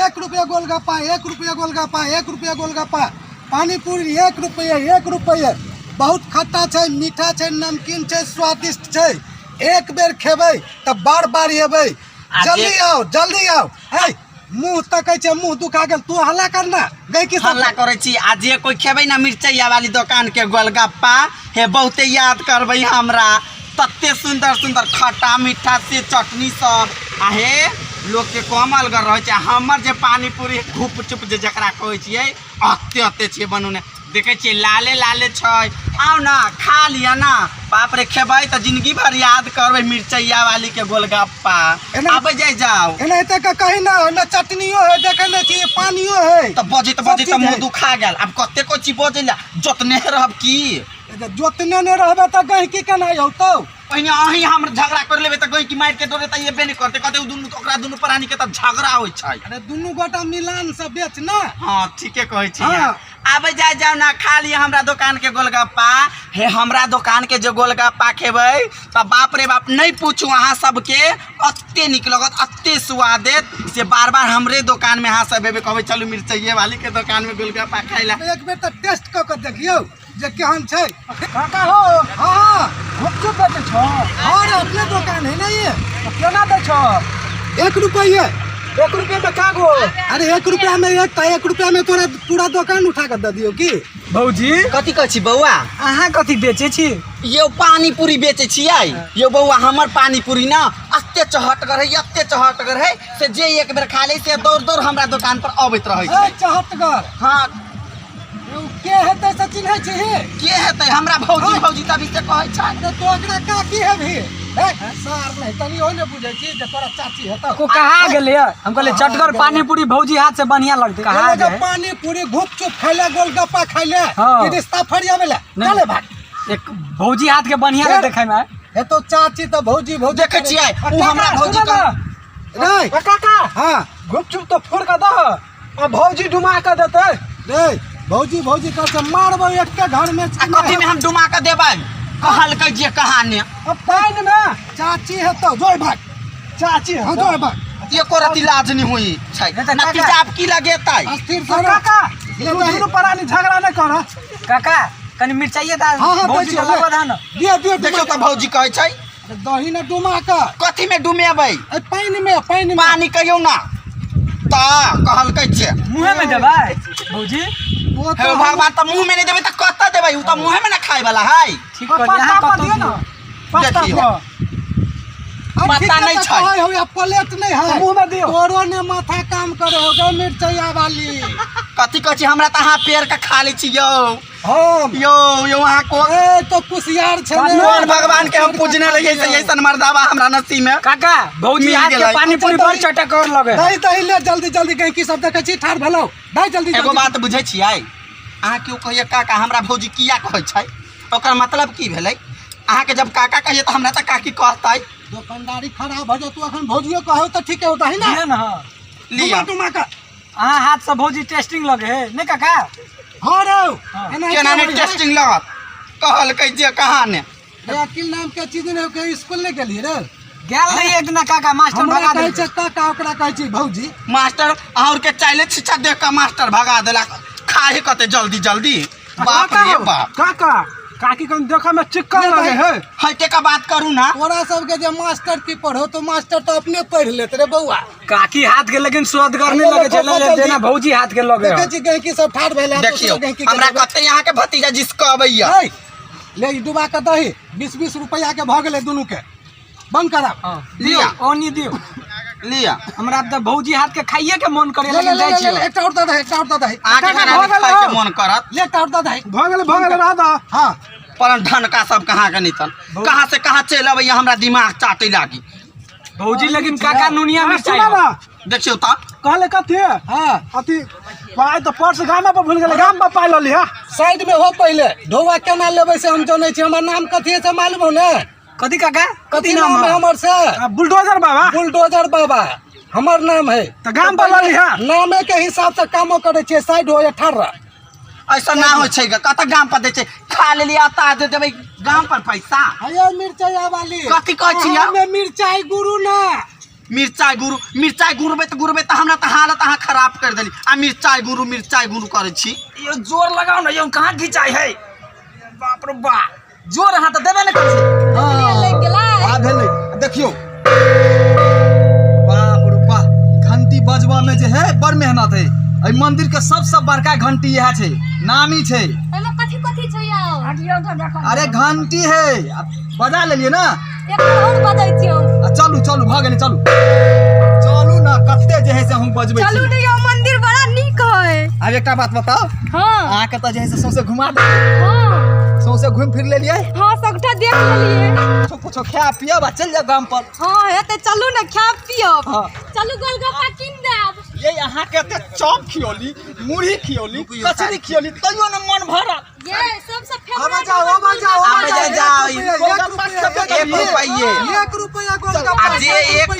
1 रुपया गोलगप्पा, 1 रुपया गोलगप्पा, 1 रुपया गोलगप्पा, पानी पूरी 1 रुपया, 1 रुपया। बहुत खट्टा है, मीठा है, नमकीन है, स्वादिष्ट है। एक बेर खेबै तो बार बार अबै। जल्दी आओ, जल्दी आओ। है मुँह तकै छै, मुँह दुखा गेल। तू हल्ला करना गई कि हल्ला करे छी। आज ये कोई खेबै ना मिर्चैया वाली दुकान के गोलगप्पा हे बहुते याद करबै हमरा। तत्ते सुंदर सुंदर खट्टा मीठा से चटनी सब आहे लोग के कमल कर रहे छै। हमर जे पानी पूरी घुप चुप जे जकरा कहै छियै अत्ते अत्ते छै बनौने। देखे छियै लाले लाले छै। आओ ना खा लिया ना। बाप रे खेबै तो जिंदगी भर याद करबै मिर्चैया वाली के गोलगप्पा। आबे जाय जाओ एनाहिते का कहीं ना ना चटनियो है, देखले छी पानियो है। तो बजित बजित मुँह दुखा गेल। अब कते को चीज बजिला जोतने रहब की जोतने नहीं रहबे तो गई की केना होतौ। पहिने अही हम झगड़ा कर लेबे त गई की मार के दोरे त येबे नहीं करते। कहते दुनु ओकरा दुनु प्राणी के त झगड़ा होय छै। अरे दुनु गोटा मिलान से बेच ना। हां ठीके कहै छी। हाँ। आबे जाय जाओ ना खा लिया हमरा दुकान के गोलगप्पा। हे हमरा दुकान के जो गोलगप्पा खेबै त बाप रे बाप नहीं पूछू अहाँ सबके अत्ते निक लगत, अत्ते स्वादिष्ट से बार बार हमरे दुकान में अहाँ सब एबे कहबै चलू मिर्चैया वाली के दुकान में गोलगप्पा खाइला। एक बेर त टेस्ट क के देखियो जे केहन छै। काका हो हां गुपचुप बेचे छो? और अपने दुकान है ना ये। केना दे छो? 1 रुपया। 1 रुपया में का गो? अरे 1 रुपया में एक त 1 रुपया में तोरा पूरा दुकान उठा के दे दियो की। भौजी कथी कहै छी बौआ? अहाँ कथी बेचे छी? यो पानी पूरी बेचे छियै। यो बउआ हमर पानी पूरी ना अत्ते चहटगर है, अत्ते चहटगर है से जे एक बेर खा ले से दौड़ दौड़ हमरा दुकान पर अबैत रहै छै। चहटगर हाँ के हेतै से चिन्है छी? के हेतै हमरा भौजी भौजी तभी से कहै छै। तो ओकरा काकी है भी सार नहीं तनी हो ने बुझै छी जे तोरा चाची हेतौ। को कहा गेले? हम कहले चटगर पानी पूरी भौजी हाथ से बढ़िया लगते। कहा जे पानी पूरी गुपचुप खाइले, गोलगप्पा खाइले हाँ। कि रिश्ता फरियावेला चले भाग। एक भौजी हाथ के बढ़िया देखे में हे तो चाची तो भौजी भौजी देखे छियै उ हमरा भौजी का रे काका हां गुपचुप तो फोड़ के दह और भौजी डुमा के देते। रे भौजी भौजी कर से मारबो एक के घर में। कथी में हम डुमा के देबै? कहल के जे कहानी अब पाइन में चाची हेतौ जोय भाग। चाची हां जोय भाग। एको रति लाज नहीं हुई छै। नतीजा आप की लगेतै? अस्थिर से काका दुनु परानी झगड़ा न कर। काका कनी मिर्चाइए दा हाँ, भौजी हाँ, के लगवा दा न। दियो दियो देखियो त भौजी कहै छै दही न डुमा के। कथी में डुमेबै? पाइन में पानी कहियो ना त कहल के जे मुंह में देबै भौजी। वो हे तो भगवान त मुंह में नहीं देबै त कत देबै? उ त मुंह में ना खाए वाला है। ठीक कर यहाँ पास्ता कत दियो ना। देखियो माथा नहीं छै। हो प्लेट नहीं है मुंह में दियो। तोरो ने माथा काम करे होगा मिर्चैया वाली। कथी कहै छी हमरा त अहाँ पेड़ के खा लै छी यो हम यो यो अहाँ को ए तो कुसियार छे ने। कौन भगवान के हम पूजने रहिए से ऐसन मर्दावा हमरा नसीब में काका भौजी मिल हाथ के गेलै। पानी पूरी बड़ चटकर लगे। दही दही ले जल्दी जल्दी कहीं की सब देखे छी ठाड़ भेलौ। दही जल्दी एगो जल्दी। बात बुझै छियै अहाँ क्यों कहिए काका हमरा भौजी किया कहै छै ओकर मतलब की भेलै? अहाँ के जब काका कहिए त हमरा त काकी कहतै। दुकानदारी खराब हो जातु अखन भौजियो कहौ त ठीक होता है ना। दिए न हां लिया टुमा का अहाँ हाथ से भौजी टेस्टिंग लगे है नहीं काका? हां रे केना ने टेस्टिंग लगत कहल के जे कहां ने अकिल नाम के चीज ने के स्कूल नहीं गेली रे। गेल नहीं एक दिन काका मास्टर हमरा भगा कहै दे। छै काका ओकरा कहै छी भौजी। मास्टर और के चाइले छिछा देख के मास्टर भगा देला खाए कते जल्दी जल्दी। बाप रे बाप काका काकी कन देखा में चिक्कन लगे है। हटे का बात करू ना तोरा सब के जे मास्टर की पढ़ो तो मास्टर तो अपने पढ़ लेत रे बउआ। काकी हाथ के लेकिन स्वाद करने लगे चले ले देना भौजी हाथ के लगे। देखे छी गहकी सब ठाड़ भेले। देखियो हमरा कते यहाँ के भतीजा जिसको अबैया ले ई डुबा के दही 20-20 रुपया के भ गेले दुनु के बंद करा। दियो ओनी दियो लिया हमरा त भौजी हाथ के खाइए के मन करे ले ले लेकिन ले जाय छी। ले एकटा और दे एकटा और दे। आगे काका, खाए भऽ गेलै। के मन करत ले एकटा और दे। भ गेल रह दा। हां पर ढनका सब कहाँ के नितन कहाँ से कहाँ चल अबैया हमरा दिमाग चाटे लागी। भौजी लेकिन काका नुनिया मिर्चाई देखियो त कहले कथी हां अति पाय तो पर्स गाम पे भूल गेले गाम पे पाय लली है। साइड में हो पहले ढोवा केना लेबै से हम जानै छी। हमर नाम कथी है से मालूम हो ने? कथी काका कथी नाम है हमर से? बुलडोजर बाबा। बुलडोजर बाबा हमर नाम है। तो गाम पर लली है नामे के हिसाब से कामो करे छियै। साइड हो 18 ऐसा ना हो छै कत गाम पर दे छै खा लेली आता दे देबै गाम पर पैसा। अयो मिर्चैया वाली कथी कहै छियै? हमें मिर्चाई गुरु ना मिर्चाई गुरबे तो हमरा तो हालत अहाँ खराब कर देली आ मिर्चाई गुरु करे छी। ये जोर लगाओ ना, ये कहाँ घिंचाई है? बाप रे बाप, जोर हाथ देबे नहीं करे। हां भेलै देखियो, बाप रे बाप, घंटी बजवा में जे है बड़ मेहनत है। एहि मंदिर के सबसे बड़का घंटी यह छै, नामी छै। एमे कथी छै यौ? हटियो तो देखो। अरे घंटी है, बजा लेलिए ना। एक और बजै छियो। चलू भ गेलै, चलू ना, कते जे है से हम बजबै छी। चलू ने यौ, मंदिर बड़ा नीक है। आब एकटा बात बताओ, हां अहाँ के त जे है से सौसे घुमा दे, हां सौसे घुम फिर लेलिए, हां सबटा देख लेलिए। कुछ खा पियब आ चल जा गाम पर। हां हेते, चलू ने खा पियब। हां चलू गोलगप्पा किन देब। ये यहाँ के ते चॉप खियोली, मुढ़ी खियोली, कचरी खियोली, तैयो न मन भरा। ये सबसे फेमस। आबे जाओ, एक रुपया गोलगप्पा, आ जे एक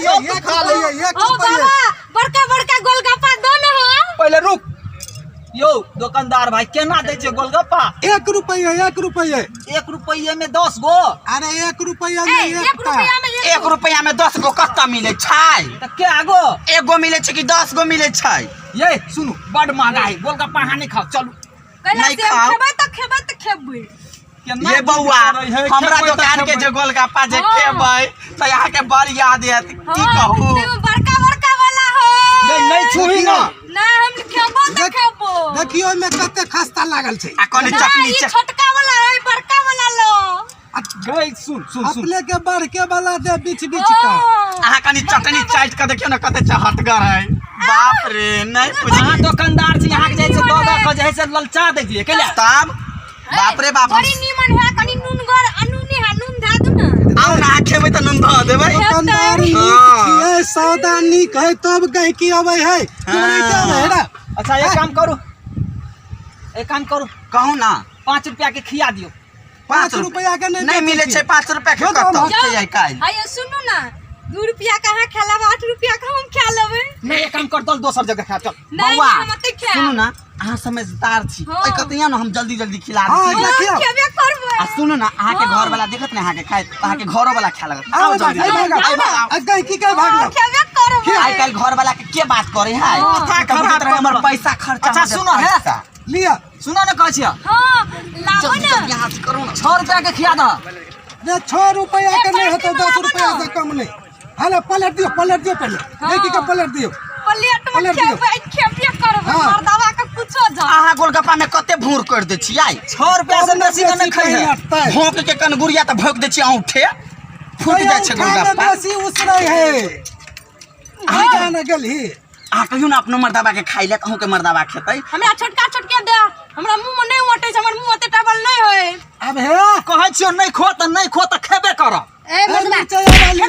खा लिए, एक ओ रुपया। बाबा बड़का गोलगप्पा दो ना हो। पहले रुक यो दुकानदार भाई, केना दे छे गोलगप्पा? 1 रुपया, 1 रुपया। 1 रुपये में 10 गो? अरे 1 रुपया में 1 रुपया में 1 रुपया में 10 गो कत्ता मिले छै? त के आगो? 1 गो मिले छै कि 10 गो मिले छै? ये सुनु, बड़ महंगा है गोलगप्पा, अहाँ नहीं खाओ। चलू कैला नहीं से खाओ। खेबै त खेबै। ये बउआ, हमरा दुकान के जे गोलगप्पा जे हाँ। खेबै त यहाँ के बड़ याद आयत। की कहू, बड़का वाला हो। नहीं छुही ना। ना हम खेबो त खेबो। देखियो में कते खस्ता लागल छै। आ कनी ना, चटनी ये छोटका वाला है, बड़का वाला लो। गई सुन अपने के बड़के वाला दे बीच का। अहाँ कनी चटनी चाट के देखियो ना कते चहटगर है। बाप रे, नहीं अहाँ पूछी दुकानदार छी, अहाँ के जैसे दो के जैसे ललचा दे दिए केला। तब बाप रे बाप, बड़ी नीमन है, कनी नूनगर अनूनी है, नून धा दू ना। आउ ना खेबै त नून ध देबै। दुकानदार नीक हाँ। छियै, सौदा नीक है तब गहकी अबै है। चोरी के अबै है ना। अच्छा एक काम करू, कहू ना 5 रुपया के खिया दियो। 5 रुपया के नहीं मिले छै। 5 रुपया के जो तो कत्ता हम- छै आई काल? आइए सुनू ना, 2 रुपया कहाँ खा लेब, 8 रुपया का हम खा लेबै। नहीं एक काम कर, दोसर जगह खा चल। नहीं बउआ हम मत खा। सुनू ना, अहाँ समझदार छी। हाँ। ओइ कतिया ना हम जल्दी खिला हाँ, दी। देखियौ। खेबे करबै। आ सुनू ना, अहाँ के हाँ। घर वाला देखत ने अहाँ के खाए, अहाँ के घरो वाला खा लगत। आओ आओ जल्दी भाग, जल्दी। भाग, भाग। गहकी के भागलो। खेबे करबै। आई काल घर वाला के बात करे है? हाँ। खराब हमर पैसा खर्चा अच्छा हो जात सुनो है, पैसा। लिया सुनो ना कहै छियै, हाँ लाबो जल्दी ना। जल्दी हाथ करू ना। 6 रुपया के खिया द। ये 6 रुपया के नहीं होता, 10 रुपया से कम नहीं। हेलो पलट दियो पहले। गहकी के पलट दियो। प्लेट में पलट दियो। खेबे करबै। हाँ। मर्दवा के कुछो जा। अहाँ गोलगप्पा में कते भूर कर दे छियै? 6 रुपया से बेसी के नहीं खाई है। भोंक के कनगुरिया त भोंक दे छी औठे फूट जाय छै गोलगप्पा। बेसी उसरै है। आगा न गेलही। अहाँ कहियो ना अपनो मर्दाबा के खाइ ले, कहूँ के मर्दाबा खेतै। हमरा छोटका दे, हमरा मुंह में नहीं ओटे छै, हमर मुंह ओते टेबल नहीं होय। अब हे कहै छियै नहीं खो त खेबे कर। ए मर्दवा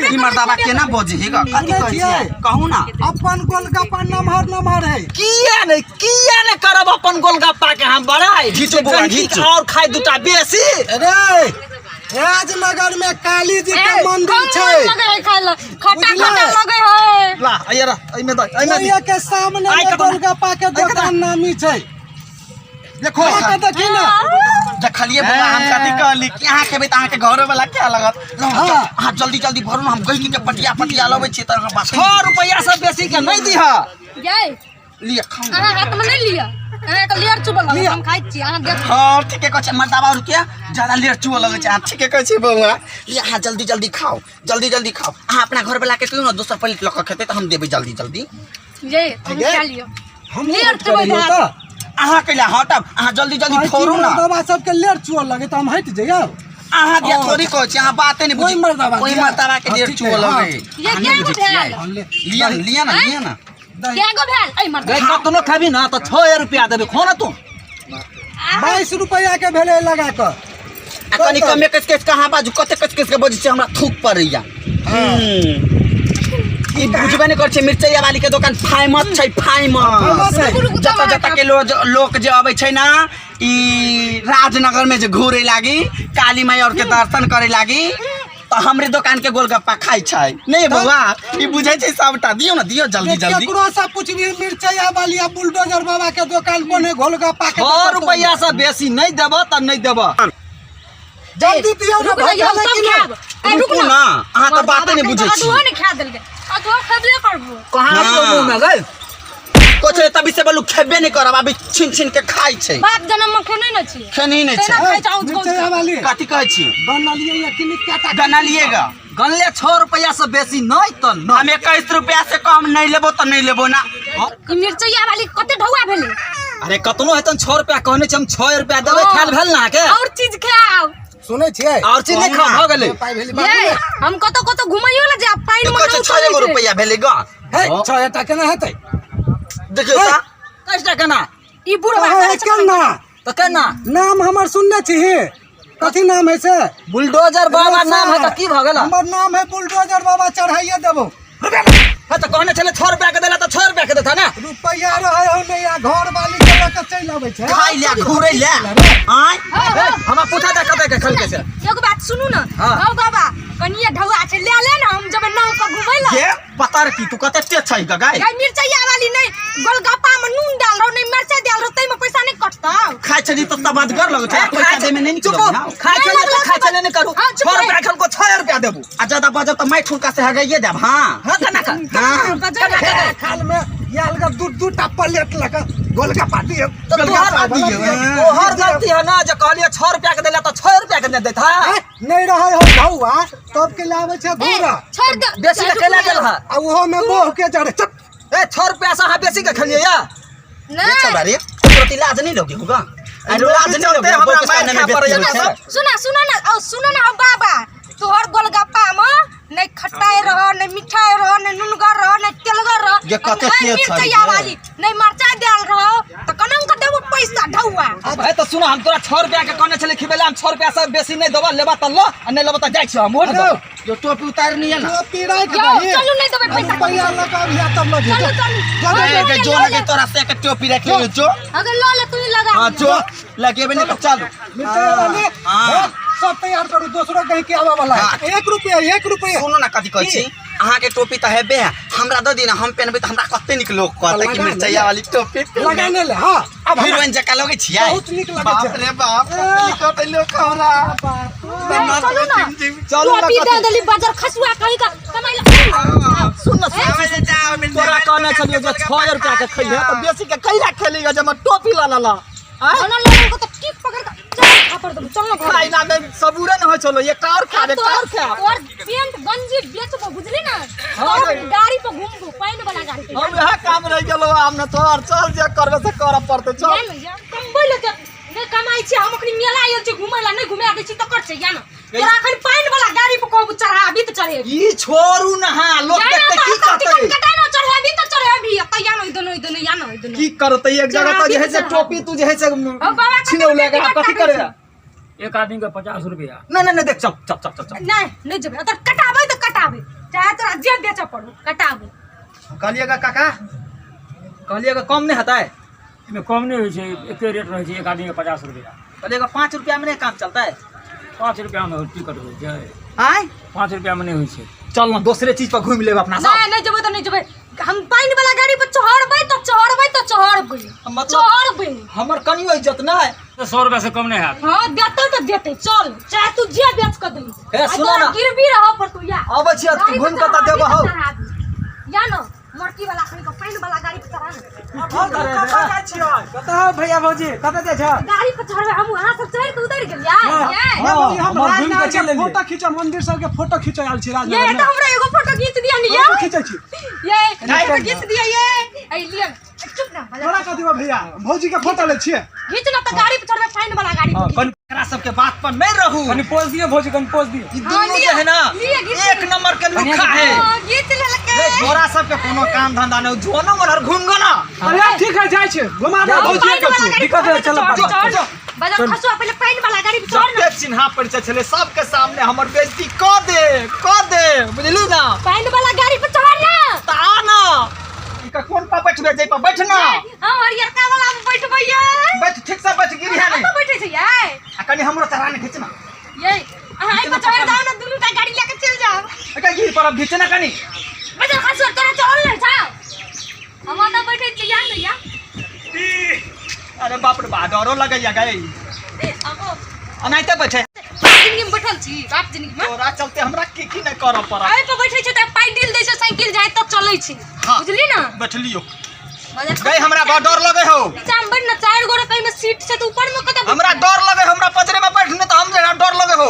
ई मर्दाबा केना बजे हे ग? कथि कहै छियै? कहू ना। अपन गोलगप्पा नमहर है। किया नहीं करब अपन गोलगप्पा के हम बढ़ाई। घीचो बौआ, घीचो। और खाई दूटा बेसी। अरे राजनगर में काली जी के मंदिर छै। लगे है खाय ल, खट्टा बुझलियै? लगे है। ला अइरा एमे द ओइया के सामने आई में कतऽ? गोलगप्पा के दुकान नामी छै। देखो आके देखी ना। देखलिए बौआ, हम कथि कहली कि अहाँ खेबै त अहाँ के घरो वाला क्या लागत? हाँ। अहाँ जल्दी भरू ना, हम गहिकी के पटिया लबै छी त अहाँ बात 6 रुपया से बेसी के नहीं दीह। ये लिए खाऊ। अहाँ हाथ में नहीं लिया, अहाँ के लेर चुबल लगे, हम खाइ छी, अहाँ देख। हाँ ठीके कहै छै मर्दाबा, और क्या ज्यादा लेट चुआ लगे छै। अहाँ ठीके कहै छी बौआ। लिए अहाँ जल्दी खाओ, जल्दी खाओ। अहाँ अपना घर वाला के कहियो ना दोसर प्लेट लऽ के खेतै त हम देबै जल्दी। ये हम खा लियो। हम लेर चुबै भात। अहाँ कैला हटब, अहाँ जल्दी फोड़ू ना। दवा सबके लेर चुअल लगे त हम हट जइयो। अहाँ दिया थोड़ी कहै छी, अहाँ बाते नहीं बुझी। कोई मर्दाबा कोई दिया। मर्दाबा के हाँ, लेट ठीक चुआ है, हाँ। लगे। ये अहाँ क्या नहीं बुझै भेल? छियै? लिया ना। क्या गो भेल? ए मर्दवा गई कतनो खाबी ना त 6 रुपया देबे, खो ना तू। 22 रुपया के भेले लगा क। आ कनी कमे कस कहाँ बाजू, कते कस के बजै छै, हमरा थूक पड़ैया। ई बुझबे नहीं कर छै, मिर्चैया वाली के दुकान फेमस छै, फेमस है। जता के लोग जे अबै छै ना, ई राजनगर में जे घूरे लागी, काली माई और के दर्शन करे लागी, तो हमरे दुकान के गोलगप्पा खाई छै। नहीं बउआ, ई बुझै छै सबटा। दियो ना, दियो जल्दी। केकरो से पूछबी मिर्चैया वाली या बुलडोजर बाबा के दुकान कोने गोलगप्पा के 6 रुपया से बेसी नहीं देब त नहीं देब। जल्दी दियो ना रुक भाई, जाइयो, सब लेकिन खाब। ए रुक रुकू ना, अहाँ तो बाते नहीं बुझै छी। मर्दवा ने खा देलकै। आ तो खबे करबो कहाँ हाँ। तो मुंह में गए कुछ तभी से बोलू खेबे नहीं करब अभी छीन छीन के खाई छै बाप जन्म में खेने न छी खेनी नहीं तेना छै खाइ जाऊ मिर्चैया वाली कथी कहै छी बना लिए या किनी क्या ता गना लिएगा गनले 6 रुपया से बेसी नहीं तो न हम 21 रुपया से कम नहीं लेबो तो नहीं लेबो ना ई मिर्चैया वाली कते ढौआ भेले अरे कतनो हेतन 6 रुपया कहने छी हम 6 रुपया देबै खाल भेल ना के और चीज खाओ सुनै छियै और चीज नहीं खा भ गेलै पाइ भेली ये हम कतो घुमाइयो ले जा पाइन में कुछ 6 रुपया भेले ग हे 6 टा केना हेतै देखियो ता कैसे केना ई बुढ़वा है केना तो केना नाम हमर सुनने छी कथी नाम है से बुलडोजर बाबा नाम है तो की भ गेल हमर नाम है बुलडोजर बाबा चढ़ाइए देबो है तो कहने चले 6 रुपया के देला तो 6 रुपया के देता ना रुपैया रहे हो नहीं या घर वाली के लेके चल आबै छै खाई ले घूरे ले आय हम पूछा दे कते के खल के से एगो बात सुनू ना हाँ। गाँव बाबा कनिया ढौआ छै ले ले ना हम जब नाव पर घुमै ला के पता रे की तू कते तेज छै ग गाय गाय मिर्चैया वाली नहीं गोलगप्पा में नून डाल रहो नहीं मिर्चा डाल रहो तई में पैसा नहीं कटता खाई छली तो तब बात कर लगो छै पैसा दे में नहीं चुप निकलो खाए चले तो खाए चले नहीं करू हाँ, चुप 6 रहे। रुपया खल को 6 रुपया देबू आ ज्यादा बजब तो मैं ठुका से हगाइए देब हां हां केना का हां हे, खाल में या अलगा दू टा प्लेट लगा गोलगप्पा दिए तो तोहर गलती है ना जो कहलिए 6 रुपया के देला तो 6 रुपया के नहीं देता नहीं रहे हो ढौआ तब के लावे छै घूरा छोड़ दे बेसी के केला गेल है आ ओहो में बोह के जड़े चुप ए 6 रुपया से हां बेसी के खलिए या ये चल नहीं रे प्रति लाज नहीं लोगे होगा अरे लाज नहीं लोगे हमरा हमरा मार खा पड़े में सुना ना हम बाबा तोहर गोलगप्पा में नहीं खट्टाई रहो नहीं मिठाई रहो नहीं नुनगर रहो नहीं तेलगर रहो ये कते नहीं तेज छड़ी मिर्चैया है। वाली नहीं मरचाई डाल रहो तो कनम का देबो पैसा ढौआ अब है तो सुनो हम तोरा 6 रुपया के कहने चले खिबेला हम 6 रुपया से बेसी नहीं देबा लेबा त लो आ नहीं लेबा त जाय छी हम मोड़ दो जो टोपी उतार नहीं है ना तो पीराई के यो, नहीं चलू नहीं देबै पैसा। रुपैया लगा भी तब लगे चलो चलो अरे के जो लगे तोरा से के टोपी रख ले जो अगर लो ले तू ही लगा हां जो लगेबे नहीं तो चलो मिर्चैया वाली हाँ। हे, सब तैयार करू दूसरो कहीं के आवा वाला हाँ। 1 रुपया सुनो ना कथी कहै छी अहाँ के टोपी त हेबे है हमरा दो दिन हम पहनबे त हमरा कते निक लोग कहता कि लगा मिर्चैया वाली टोपी लगाने ले हां अब हम- हीरोइन जका लगे छियै बहुत नीक लगै बाप छै रे बाप निकट लोग हमरा चलू ना चलू ना टोपी दे देली बाजार खसुआ कहीं का कमाई ला सुन ना तोरा कहने चलिए जो 6 रुपया के खइले तो बेसी के कइला खेलिए जे हम टोपी ला ला खाना लोगों को तो ठीक पकड़ का चल खापर दो चल ना घर खाइला में सबूरे न हो चलो ये कार खा रे कार खा और पेंट गंजी बेचबो बुझली ना हाँ, और हाँ। गाड़ी पे घूमबो पाइन वाला गाड़ी पे हम यह काम रह गेलो हमने तोहर चल जे करबे से कर पड़ते चल जान या तुम बोले के ने कमाई छी हम अखनी मेला आयल छी घुमै ला नहीं घुमे आदै छी त कर छै या ना तोरा अखन पाइन वाला गाड़ी पे कहबो चढ़ाबी त चढ़े ई छोरू नहा लोग देखते की करते कटा ना चढ़ाबी त चढ़ाबी त या ना इदन या ना इदन की करते एक जगह तो जे है से टोपी तू जे है से बाबा छिनौ लगा कथी करे एक आदमी का 50 रुपया नहीं देख चल चल चल चल नहीं जबे त कटाबे त कटाबे चाहे तोरा जे बेच पड़ो कटाबे कहलिएगा काका कहलिएगा कम नहीं होता है इसमें कम नहीं हुई है एक रेट रही है एक आदमी का 50 रुपया कहलिएगा 5 रुपया में नहीं काम चलता है 5 रुपया में टिकट हो जाए आय 5 रुपया में नहीं हुई है चल ना दूसरे चीज पर घूम लेब अपना सब नहीं जबे त नहीं जबे हम पाइन वाला गाड़ी पे चढ़बै त मतलब- चढ़बै हमर कनियो इज्जत ना है तो 100 रुपया से कम नहीं है हां देते त देते चल चाहे तू जे बेच क दे ए, सुनो ना। गिरवी रहो पर तू या अबै छियै तू घूम के त देबो हौ या न मरकी वाला खनी को पाइन वाला गाड़ी पे चढ़ा बताओ भैया भौजी कतऽ जाइ छ गाड़ी पे चढ़बै हम वहां से चढ़ के उतर गेलियै हम हमर घूम के चल फोटो खींच मंदिर सब के फोटो खींच आयल छी ये राजनगर तो हमरा एगो फोटो खींच दिया नि फोटो खींचै छी ये फोटो खींच दिया ये आई लिया चुप ना तोरा कथी बा भैया भौजी के फोटो ले छियै खींच ना तो गाड़ी पे चढ़बै पाइन वाला गाड़ी पे कन एकरा सब के बात पर नहीं रहू कनी पोज दिए भौजी कनी पोज दिए ई दुनू जे है ना एक नंबर के लुखा है हां खींच ले लके रे तोरा सब के कोनो काम धंधा नहीं जोनो मनर घूम गो ना अरे ठीक है जाइ छै घुमा दे भौजी के तू दिक्कत है चल चल बाजार खसुआ पहले पाइन वाला गाड़ी पे चढ़ ना जब चिन्हा परिचय चले सबके सामने हमर बेइज्जती कर दे बुझलू ना पाइन वाला गाड़ी पे चढ़ ना ता ना इनका कौन पर बैठबे जै पर बैठ ना हां हरियरका वाला में बैठबै ये बैठ ठीक से बैठ गिरी है नहीं बैठे छै ये आ कनी हमरो चराने खींच ना ये अहाँ आई पे चढ़ जाओ ना दुनू का गाड़ी लेके चल जाओ एका गिर पर अब घींच ना कनी बाजार खसुआ तोरा चढ़ ले जाओ हम तो बैठे छी या नहीं अरे बाप रे बा डरो लगैया गई अब अनाइते बैठे जिंदगी में बैठल छी बाप जिंदगी में तोरा चलते हमरा की नहीं करऽ पड़ा आई पे बैठे छै त पाइ डील दै छै साइकिल चलै छी हाँ। बुझली ना बैठलियो बाजार गई हमरा बड़ डर लगे हो चाम बन ना 4 गोरे कहीं में सीट से तो ऊपर में कत हमरा डर लगे हमरा पचरे में बैठने तो हम जरा डर लगे हो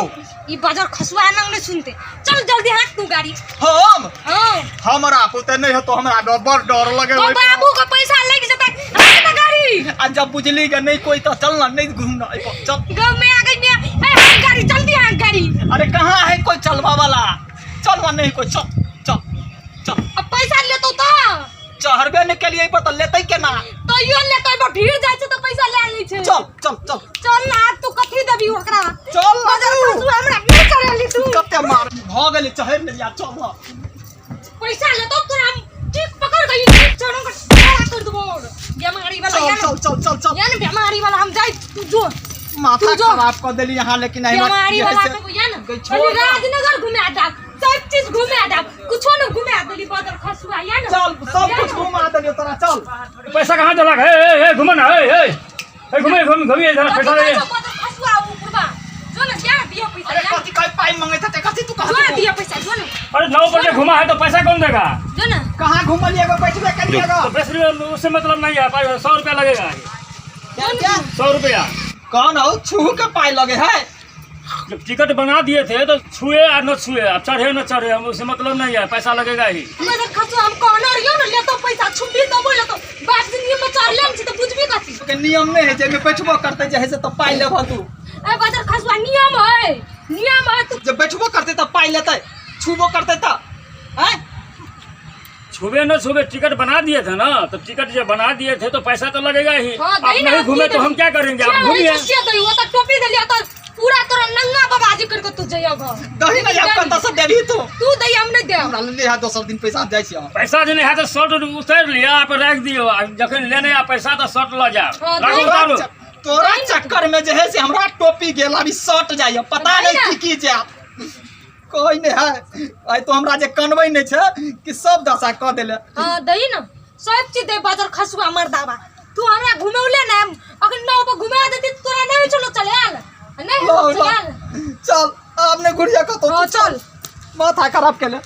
ई बाजार खसुआ नंग नहीं सुनते चल जल्दी हाथ तू गाड़ी हम हां हमरा पुते नहीं हो तो हमरा बड़ डर लगे तो हो बाबू का पैसा लेके जता ना गाड़ी आ जब बुझली कि नहीं कोई तो चलना नहीं घूमना चल गांव में आ गई मैं ए गाड़ी जल्दी आ गाड़ी अरे कहाँ है कोई चलवा वाला चलवा नहीं कोई चल चल चल अब पैसा ले तो चढ़बे नहीं के लिए पता लेते के ना तो यो ले तो भीड़ जाय छै तो पैसा ले लै छै चल चल चल चल ना तू कथी देबी ओकरा चल बाजार खसुआ हमरा नहीं करेली तू कते मार भ गेली चढ़ ले या चल पैसा ले तो तोरा हम ठीक पकड़ गई चढ़ो का सारा कर देबो बेमारी वाला चल या चल चल चल चल या ना बेमारी वाला हम जाई तू जो माथा तू जो। खराब कर देली यहाँ लेकिन नहीं बेमारी वाला तो या ना खाली राजनगर घूमे आ सब चीज घूमे आ कुछो न घूमे आ देली बाजार खसुआ या ना चल सब कुछ घुमा देलियो तोरा चल पैसा कहाँ चला है घूमो ना है घूमिए इधर पैसा ले बाजार खसुआ ऊपरवा जो ना क्या दियो पैसा अरे या कथी काय पाई मांगे थे कथी तू जो ना कहां दियो पैसा जो ना अरे 9 बजे घुमा है तो पैसा कौन देगा जो ना कहां घुमलिएगा बैठबे करिएगा तो पैसे उससे मतलब नहीं है 100 रुपया लगेगा क्या 100 रुपया कौन हो छू के पाई लगे है जब टिकट बना दिए थे तो छुए या न छुए अब चढ़े न चढ़े हम उससे मतलब नहीं है पैसा लगेगा ही बाजार खसुआ हम कहना रहियो ना ले तो पैसा छुपी तो बोले तो बात जिंदगी में चढ़ लेम छी तो बुझबी कथी के नियम नहीं है जे में बैठबो करते जे है से तो पाई लेबो तू ए बाजार खसुआ नियम है तू जब बैठबो करते तो पाई लेते छूबो करते तो हैं छुए न छुए टिकट बना दिए थे ना तो टिकट जब बना दिए थे तो पैसा तो लगेगा ही हाँ, आप दही ना, नहीं घूमे दही तो ना। हम क्या करेंगे आप क्या घूमिए होई छै दही वो तो टोपी देलिया तो पूरा तोरा नंगा बाबाजी करके तू जइयो घर दही ना या कंता से देबी तू तू दही हम नहीं दे हमरा ले हा दोसर दिन पैसा जाय छी हम पैसा जो नहीं है तो शर्ट उतार लिया आप रख दियो जखन लेने आ पैसा तो शर्ट ल जाओ हाँ, रखो दही- उतारो तोरा चक्कर में जे है से हमरा टोपी गेल अभी शर्ट जाय पता दही ना। नहीं की जे कोई नहीं है आई तो हमरा जे कनबै नहीं छे कि सब दशा क देले हां दही ना सब चीज दे बाजार खसुआ मर्दावा तू हमरा घुमौले ना अगर ना पे घुमा देती तो तोरा नहीं चलो चल नहीं लो, हो लो। चल चल आपने गुड़िया का तो हाँ, चल माथा खराब केले